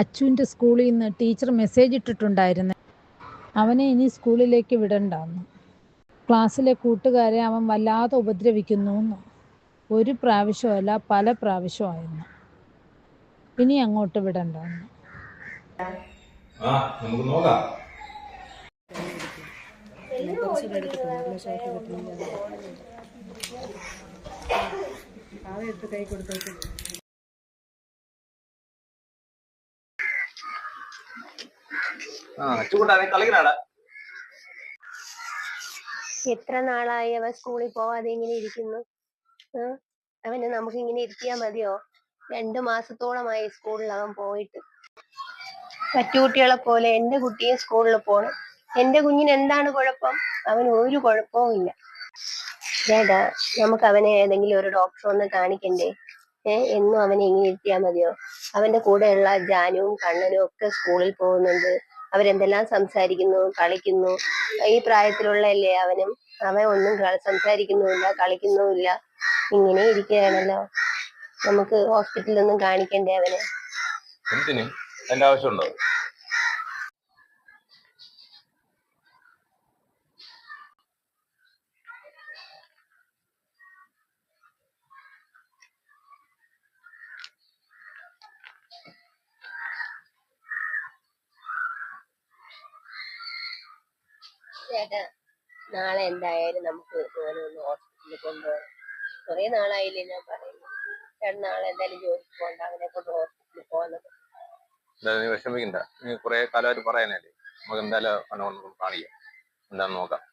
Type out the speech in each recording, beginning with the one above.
അച്ചുവിൻ്റെ സ്കൂളിൽ നിന്ന് teacher message ഇട്ടിട്ടുണ്ടായിരുന്നു, അവനെ ഇനി സ്കൂളിലേക്ക് വിടണ്ടെന്ന്. ക്ലാസ്സിലെ കൂട്ടുകാരെ അവൻ വല്ലാതെ ഉപദ്രവിക്കുന്നു. ഒരു പ്രാവശ്യമല്ല, പല പ്രാവശ്യമായിരുന്നു. ഇനി അങ്ങോട്ട് വിടണ്ടെന്ന്. നമുക്ക് നോക്കാം. കൈ കൊടുത്തേക്ക്. എത്ര നാളായി അവൻ സ്കൂളിൽ പോവാതെ ഇങ്ങനെ ഇരിക്കുന്നു. അവന് നമുക്ക് ഇങ്ങനെ ഇരുത്തിയാ മതിയോ? 2 മാസത്തോളമായി സ്കൂളിൽ അവൻ പോയിട്ട്. മറ്റുകുട്ടികളെ പോലെ എന്റെ കുട്ടിയെ സ്കൂളിൽ പോണം. എന്റെ കുഞ്ഞിന് എന്താണ് കുഴപ്പം? അവന് ഒരു കുഴപ്പവും ഇല്ല. ചേട്ടാ, നമുക്ക് അവനെ ഏതെങ്കിലും ഒരു ഡോക്ടറെ ഒന്ന് കാണിക്കണ്ടേ? എന്നും അവനെ ഇങ്ങനെ ഇരുത്തിയാ മതിയോ? അവന്റെ കൂടെയുള്ള ജാനുവും കണ്ണനും ഒക്കെ സ്കൂളിൽ പോകുന്നുണ്ട്. അവരെന്തെല്ലാം സംസാരിക്കുന്നു, കളിക്കുന്നു. ഈ പ്രായത്തിലുള്ളല്ലേ അവനും. അവൻ ഒന്നും സംസാരിക്കുന്നുമില്ല, കളിക്കുന്നുമില്ല, ഇങ്ങനെ ഇരിക്കുകയാണല്ലോ. നമുക്ക് ഹോസ്പിറ്റലിൽ ഒന്നും കാണിക്കണ്ടേ അവനെ? എന്തിന്? അതിന്റെ ആവശ്യമുണ്ടോ? ചേട്ടാ, നാളെ എന്തായാലും നമുക്ക് ഒന്ന് ഹോസ്പിറ്റലിൽ കൊണ്ടുപോകാം. കുറെ നാളായില്ലേ ഞാൻ പറയുന്നു. ചേട്ടൻ നാളെ എന്തായാലും ജോലിക്ക് പോകണ്ട, അവനെ കൊണ്ട് ഹോസ്പിറ്റലിൽ പോകുന്നത്. നീ വിഷമിക്കണ്ട, നീ കുറെ കാലമായിട്ട് പറയാനല്ലേ. നമുക്ക് എന്തായാലും കാണിക്കാം, എന്താന്ന് നോക്കാം.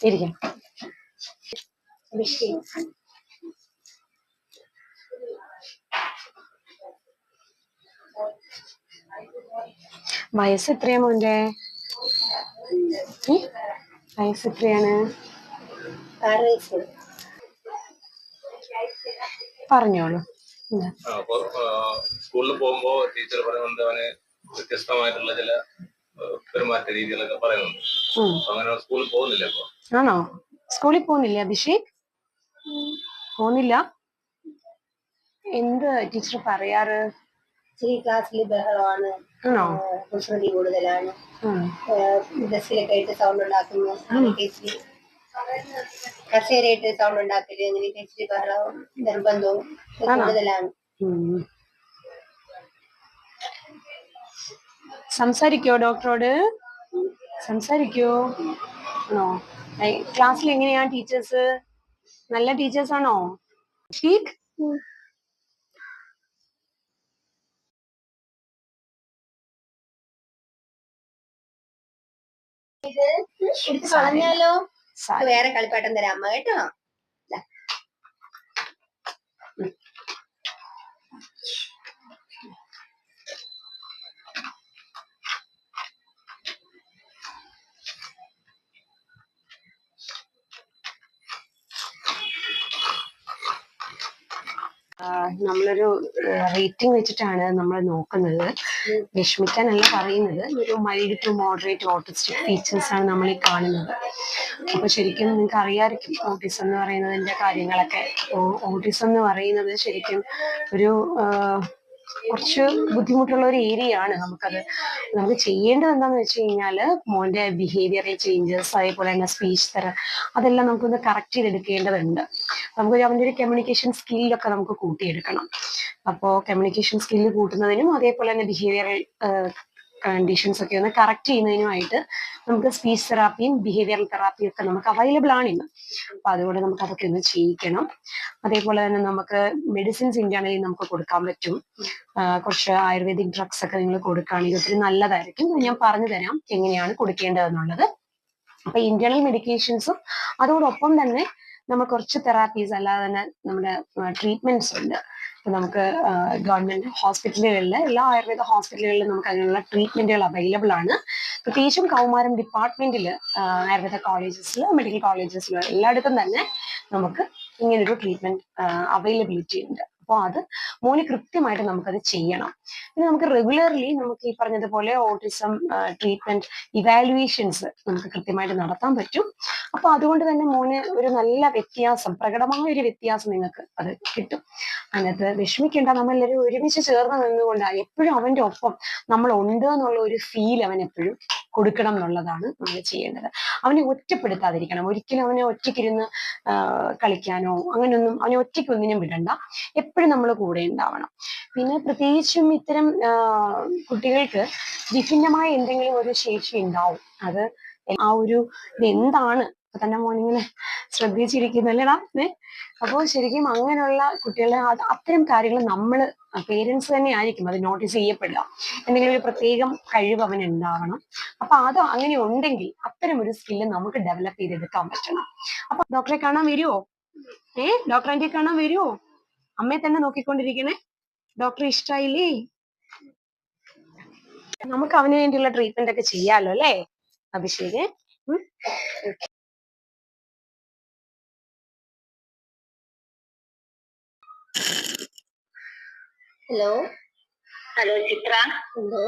ഇരിക്കാം. വയസ്സ് എത്രയാ മോന്റെ? വയസ്സ് എത്രയാണ്? 6 വയസ്സ്. പറഞ്ഞോളൂ. സ്കൂളിൽ പോകുമ്പോ ടീച്ചർ പറയുന്നുണ്ട് അവന് വ്യത്യസ്തമായിട്ടുള്ള ചില പെരുമാറ്റ രീതികളൊക്കെ പറയുന്നുണ്ട്. അങ്ങനെ സ്കൂളിൽ പോകുന്നില്ല ഇപ്പൊ. ആണോ? സ്കൂളിൽ പോകുന്നില്ല അഭിഷേക്? പോകുന്നില്ല? എന്ത് ടീച്ചർ പറയാറ്? ക്ലാസ്സിൽ ബഹളമാണ്, കുസൃതി കൂടുതലാണ്, ബസ്സിലൊക്കെ ആയിട്ട് സൗണ്ട് ഉണ്ടാക്കുന്നു, കസേരയിട്ട് സൗണ്ട് ഉണ്ടാക്കല്, അങ്ങനെയൊക്കെ ഇച്ചിരി ബഹളവും നിർബന്ധവും കൂടുതലാണ്. സംസാരിക്കോ ഡോക്ടറോട്? സംസാരിക്കോ? ആണോ? ക്ലാസ്സിൽ എങ്ങനെയാ ടീച്ചേഴ്സ്? നല്ല ടീച്ചേഴ്സ് ആണോ? ഷീഖ് ഇത് എടുത്ത് കളഞ്ഞാലോ? വേറെ കളിപ്പാട്ടം തരാം അമ്മ, കേട്ടോ. നമ്മളൊരു റേറ്റിംഗ് വെച്ചിട്ടാണ് നമ്മൾ നോക്കുന്നത്. വിഷമിക്കാനല്ല പറയുന്നത്, ഒരു mild to moderate autistic features ആണ് നമ്മൾ ഈ കാണുന്നത്. അപ്പൊ ശരിക്കും നിങ്ങൾക്ക് അറിയാമായിരിക്കും ഓട്ടിസം എന്ന് പറയുന്നതിന്റെ കാര്യങ്ങളൊക്കെ. ഓട്ടിസം എന്ന് പറയുന്നത് ശരിക്കും ഒരു കുറച്ച് ബുദ്ധിമുട്ടുള്ള ഒരു ഏരിയ ആണ്. നമുക്ക് ചെയ്യേണ്ടത് എന്താന്ന് വെച്ച് കഴിഞ്ഞാല് മോന്റെ ബിഹേവിയറൽ ചേഞ്ചസ്, അതേപോലെ തന്നെ സ്പീച്ച് അതെല്ലാം നമുക്കൊന്ന് കറക്റ്റ് ചെയ്തെടുക്കേണ്ടതുണ്ട്. അവന്റെ ഒരു കമ്മ്യൂണിക്കേഷൻ സ്കില്ലൊക്കെ നമുക്ക് കൂട്ടിയെടുക്കണം. അപ്പോൾ കമ്മ്യൂണിക്കേഷൻ സ്കില്ല് കൂട്ടുന്നതിനും അതേപോലെ തന്നെ ബിഹേവിയറൽ കണ്ടീഷൻസ് ഒക്കെ ഒന്ന് കറക്റ്റ് ചെയ്യുന്നതിനുമായിട്ട് നമുക്ക് സ്പീച്ച് തെറാപ്പിയും ബിഹേവിയറൽ തെറാപ്പിയും ഒക്കെ നമുക്ക് അവൈലബിൾ ആണ് ഇന്ന്. അപ്പൊ അതുകൊണ്ട് നമുക്ക് അതൊക്കെ ഒന്ന് ചെയ്യിക്കണം. അതേപോലെ തന്നെ നമുക്ക് മെഡിസിൻസ് ഇന്റേണലി നമുക്ക് കൊടുക്കാൻ പറ്റും. കുറച്ച് ആയുർവേദിക് ഡ്രഗ്സ് ഒക്കെ നിങ്ങൾ കൊടുക്കുകയാണെങ്കിൽ ഒത്തിരി നല്ലതായിരിക്കും. ഞാൻ പറഞ്ഞു തരാം എങ്ങനെയാണ് കൊടുക്കേണ്ടതെന്നുള്ളത്. അപ്പൊ ഇന്റേണൽ മെഡിക്കേഷൻസും അതോടൊപ്പം തന്നെ നമ്മൾ കുറച്ച് തെറാപ്പീസ് അല്ലാതെ തന്നെ നമ്മുടെ ട്രീറ്റ്മെന്റ്സ് ഉണ്ട്. നമുക്ക് ഗവൺമെന്റ് ഹോസ്പിറ്റലുകളിൽ, എല്ലാ ആയുർവേദ ഹോസ്പിറ്റലുകളിലും നമുക്ക് അതിനുള്ള ട്രീറ്റ്മെന്റുകൾ അവൈലബിൾ ആണ്. പ്രത്യേകിച്ചും കൗമാരം ഡിപ്പാർട്ട്മെന്റിൽ, ആയുർവേദ കോളേജസിൽ, മെഡിക്കൽ കോളേജസിൽ എല്ലായിടത്തും തന്നെ നമുക്ക് ഇങ്ങനൊരു ട്രീറ്റ്മെന്റ് അവൈലബിലിറ്റി ഉണ്ട്. അപ്പോൾ അത് മോന് കൃത്യമായിട്ട് നമുക്കത് ചെയ്യണം. പിന്നെ നമുക്ക് റെഗുലർലി നമുക്ക് ഈ പറഞ്ഞതുപോലെ ഓട്ടിസം ട്രീറ്റ്മെന്റ് ഇവാലുവേഷൻസ് നമുക്ക് കൃത്യമായിട്ട് നടത്താൻ പറ്റും. അപ്പൊ അതുകൊണ്ട് തന്നെ മോന് ഒരു നല്ല വ്യത്യാസം, പ്രകടമായ ഒരു വ്യത്യാസം നിങ്ങൾക്ക് അത് കിട്ടും. അതിനകത്ത് വിഷമിക്കേണ്ട, നമ്മളെല്ലാവരും ഒരുമിച്ച് ചേർന്ന് നിന്നുകൊണ്ടാണ് എപ്പോഴും അവന്റെ ഒപ്പം നമ്മൾ ഉണ്ട് എന്നുള്ള ഒരു ഫീൽ അവൻ എപ്പോഴും കൊടുക്കണം എന്നുള്ളതാണ് നമ്മൾ ചെയ്യേണ്ടത്. അവനെ ഒറ്റപ്പെടുത്താതിരിക്കണം. ഒരിക്കലും അവനെ ഒറ്റയ്ക്കിരുന്ന് കളിക്കാനോ അങ്ങനെയൊന്നും അവനെ ഒറ്റയ്ക്ക് ഒന്നിനും വിടണ്ട. എപ്പോഴും നമ്മൾ കൂടെ ഉണ്ടാവണം. പിന്നെ പ്രത്യേകിച്ചും ഇത്തരം കുട്ടികൾക്ക് വിഭിന്നമായ എന്തെങ്കിലും ഒരു ശേഷി ഉണ്ടാവും. അത് ആ ഒരു ഇതെന്താണ് തന്നെ മോനിങ്ങനെ ശ്രദ്ധിച്ചിരിക്കുന്നല്ലേടാ. അപ്പോൾ ശരിക്കും അങ്ങനെയുള്ള കുട്ടികളെ അത്തരം കാര്യങ്ങൾ നമ്മൾ പേരൻസ് തന്നെ ആയിരിക്കും അത് നോട്ടീസ് ചെയ്യപ്പെടുക. എന്തെങ്കിലും ഒരു പ്രത്യേകം കഴിവ് അവൻ ഉണ്ടാവണം. അപ്പൊ അത് അങ്ങനെ ഉണ്ടെങ്കിൽ അത്തരം ഒരു സ്കില്ല് നമുക്ക് ഡെവലപ്പ് ചെയ്തെടുക്കാൻ പറ്റണം. അപ്പൊ ഡോക്ടറെ കാണാൻ വരുമോ? ഡോക്ടർ ആന്റിയെ കാണാൻ വരുമോ? അമ്മയെ തന്നെ നോക്കിക്കൊണ്ടിരിക്കണേ. ഡോക്ടറെ ഇഷ്ടായില്ലേ? നമുക്ക് അവന് വേണ്ടിയുള്ള ട്രീറ്റ്മെന്റ് ഒക്കെ ചെയ്യാലോ അല്ലേ അഭിഷേക്? ഹലോ ഹലോ ചിത്ര, എന്തോ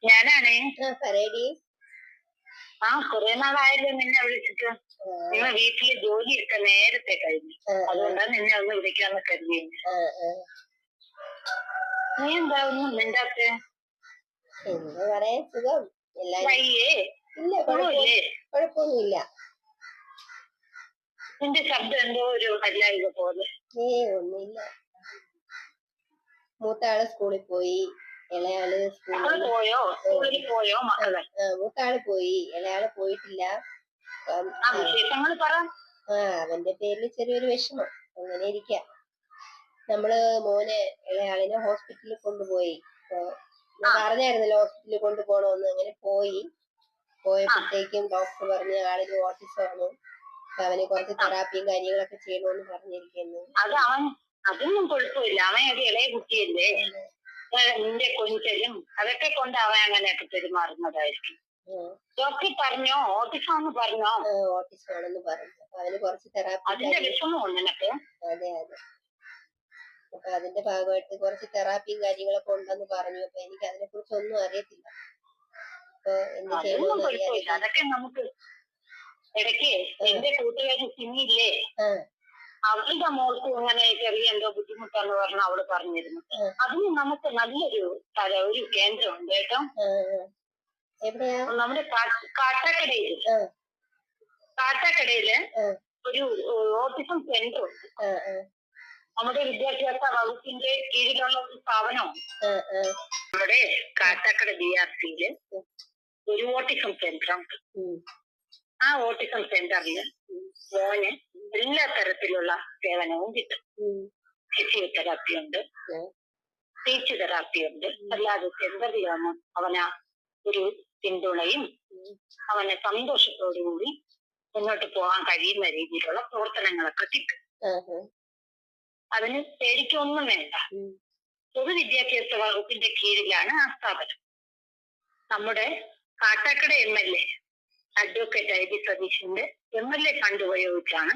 ഞാനാണേ. പറയടി. കുറെ നാളായല്ലോ നിന്നെ വിളിച്ചിട്ട്. നിങ്ങളെ വീട്ടില് ജോലിയൊക്കെ നേരത്തെ കഴിഞ്ഞു, അതുകൊണ്ടാണ് നിന്നെ ഒന്ന് വിളിക്കാന്ന് കരുതിയത്. നീ എന്താ ഒന്നും മിണ്ടാത്തെ? എന്താ പറയാ, സുഖം. വയ്യേ? ഇല്ല, കുഴപ്പമൊന്നുമില്ല. നിന്റെ ശബ്ദം എന്തോ ഒരു വല്ലായ്മ പോലെ. ഒന്നുമില്ല. മൂത്താള് സ്കൂളിൽ പോയി, ഇളയാള് സ്കൂളിൽ പോയോ മക്കളെ? മൂത്താള് പോയി, ഇളയാള് പോയിട്ടില്ല. വിശേഷങ്ങൾ പറ. അവന്റെ പേരിൽ ചെറിയൊരു വിഷമം, അങ്ങനെ ഇരിക്കാം. നമ്മള് മോനെ ഇളയാളിനെ ഹോസ്പിറ്റലിൽ കൊണ്ടുപോയി. ഞാൻ പറഞ്ഞായിരുന്നല്ലോ ഹോസ്പിറ്റലിൽ കൊണ്ടുപോകണമെന്ന്. അങ്ങനെ പോയപ്പോഴത്തേക്കും ഡോക്ടർ പറഞ്ഞ ആളിന് ഓട്ടിസമാണ്. അവന് കുറച്ച് തെറാപ്പിയും കാര്യങ്ങളൊക്കെ ചെയ്യണമെന്ന് പറഞ്ഞിരിക്കുന്നു. അതൊന്നും കുഴപ്പമില്ല. അവൻ ഒരു ഇളയ കുട്ടിയല്ലേ, നിന്റെ കൊഞ്ചലും അതൊക്കെ കൊണ്ട് അവൻ അങ്ങനെയൊക്കെ പെരുമാറുന്നതായിരിക്കും. ഡോക്ടർ പറഞ്ഞോ ഓട്ടിസം എന്ന് പറഞ്ഞോ? ഓട്ടിസം ആണെന്ന് പറഞ്ഞു. അവന് കുറച്ച് തെറാപ്പി, അതിന്റെ വിഷമോ നിനക്ക്? അതെ. അപ്പൊ അതിന്റെ ഭാഗമായിട്ട് കുറച്ച് തെറാപ്പിയും കാര്യങ്ങളൊക്കെ ഉണ്ടെന്ന് പറഞ്ഞു. അപ്പൊ എനിക്ക് അതിനെ കുറിച്ച് ഒന്നും അറിയത്തില്ല. അപ്പൊ എന്ത് ചെയ്യണമെന്ന് അറിയാതെ. അതൊക്കെ നമുക്ക് ഇടയ്ക്ക് എന്റെ കൂട്ടുകാരി സിന്നില്ലേ, അവളുടെ മോൾക്ക് ഇങ്ങനെ ചെറിയ എന്തോ ബുദ്ധിമുട്ടാന്ന് പറഞ്ഞ് അവള് പറഞ്ഞിരുന്നു. അതിന് നമുക്ക് നല്ലൊരു ഒരു കേന്ദ്രമുണ്ട് കേട്ടോ. നമ്മുടെ കാട്ടാക്കടയില് ഒരു ഓട്ടിസം സെന്റർ ഉണ്ട്. നമ്മുടെ വിദ്യാഭ്യാസ വകുപ്പിന്റെ കീഴിലുള്ള ഒരു സ്ഥാപനമാണ്. നമ്മുടെ കാട്ടാക്കട BRCയില് ഒരു ഓട്ടിസം സെന്ററുണ്ട്. ആ ഓട്ടിസം സെന്ററില് മോന് എല്ലാ തരത്തിലുള്ള സേവനവും കിട്ടും. ഫിസിയോതെറാപ്പി ഉണ്ട്, സ്പീച്ച് തെറാപ്പി ഉണ്ട്. അല്ലാതെ സെന്ററിലാണ് അവന് ഒരു പിന്തുണയും അവനെ സന്തോഷത്തോടുകൂടി മുന്നോട്ട് പോകാൻ കഴിയുന്ന രീതിയിലുള്ള പ്രവർത്തനങ്ങളൊക്കെ കിട്ടും. അതിന് പേടിക്കൊന്നും വേണ്ട. പൊതുവിദ്യാഭ്യാസ വകുപ്പിന്റെ കീഴിലാണ് ആ സ്ഥാപനം. നമ്മുടെ കാട്ടാക്കട MLA അഡ്വക്കേറ്റ് IB സതീഷിന്റെ MLA ഫണ്ട് ഉപയോഗിച്ചാണ്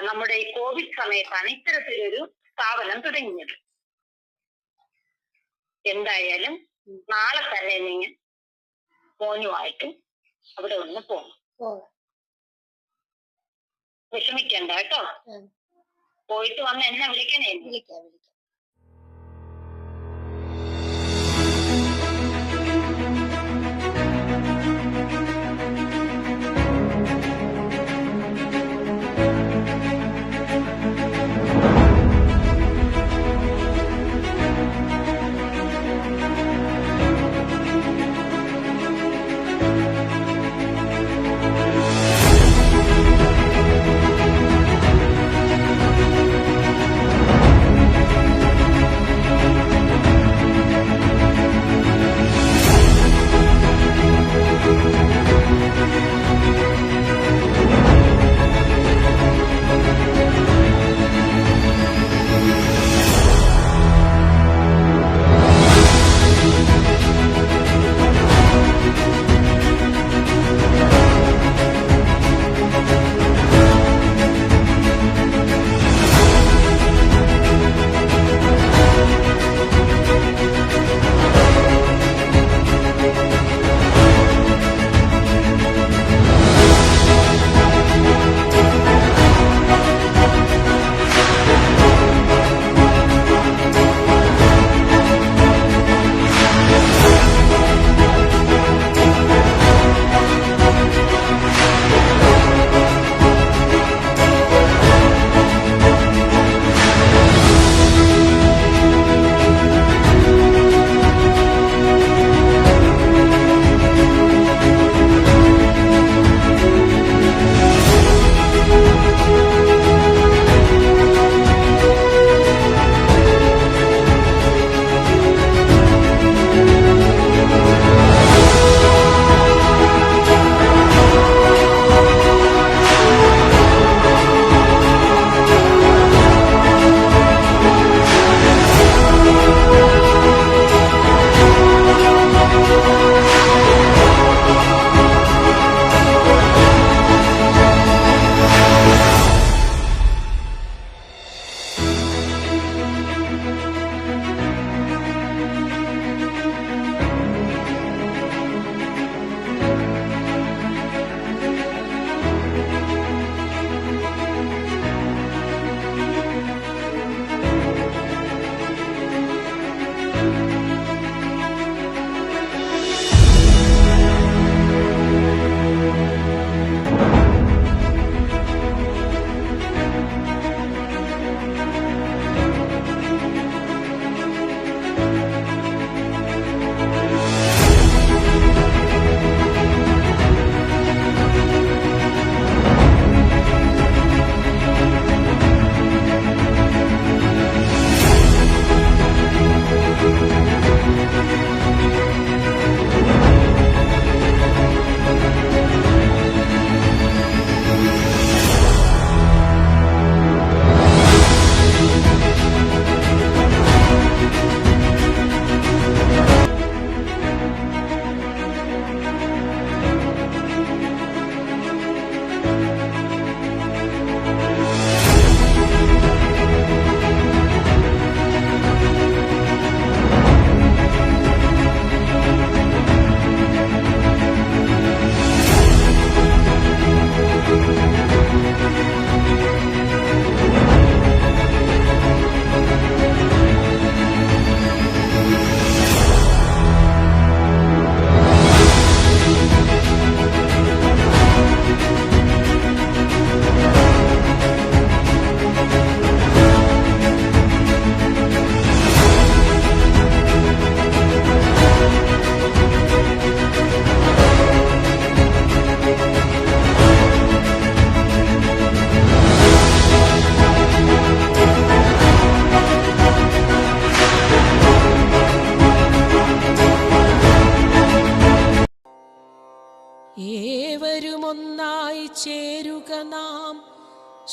നമ്മുടെ ഈ കോവിഡ് സമയത്താണ് ഇത്തരത്തിലൊരു സ്ഥാപനം തുടങ്ങിയത്. എന്തായാലും നാളെ തന്നെ നീ മോനുമായിട്ട് അവിടെ ഒന്ന് പോകണം. വിഷമിക്കണ്ട കേട്ടോ. പോയിട്ട് വന്ന് എന്നെ വിളിക്കണേ. വിളിക്കാം.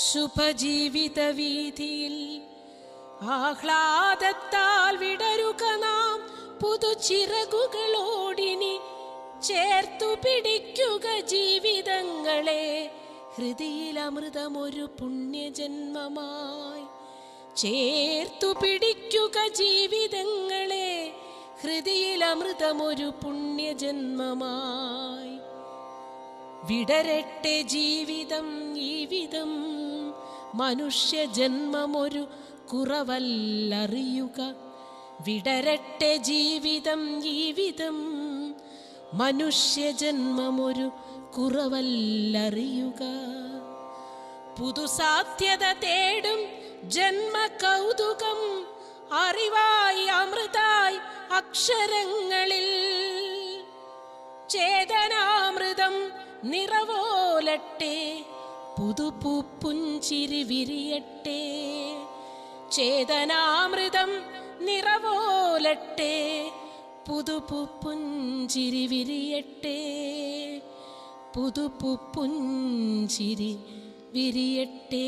ശുഭജീവിത വീതിയിൽ ആഹ്ലാദത്താൽ വിടരുക നാം പുതുചിറകുകളോടിനി ചേർത്തു പിടിക്കുക ജീവിതങ്ങളെ ഹൃദിയിൽ അമൃതമൊരു പുണ്യജന്മമായി ചേർത്തു പിടിക്കുക ജീവിതങ്ങളെ ഹൃദിയിൽ അമൃതമൊരു പുണ്യജന്മമായി വിടരട്ടെ ജീവിതം ഈ വിധം മനുഷ്യജന്മമൊരു കുറവല്ലറിയുക വിടരട്ടെ ജീവിതം ഈ വിധം മനുഷ്യജന്മമൊരു കുറവല്ലറിയുക പുതുസാധ്യത തേടും ജന്മ കൗതുകം അറിവായി അമൃതായി അക്ഷരങ്ങളിൽ ചേതനാമൃതം നിറവോലട്ടെ പുതുപൂപ്പുഞ്ചിരി വിരിയട്ടെ ചേതനാമൃതം നിറവോലട്ടെ പുതുപൂപ്പുഞ്ചിരി വിരിയട്ടെ പുതുപൂപ്പുഞ്ചിരി വിരിയട്ടെ.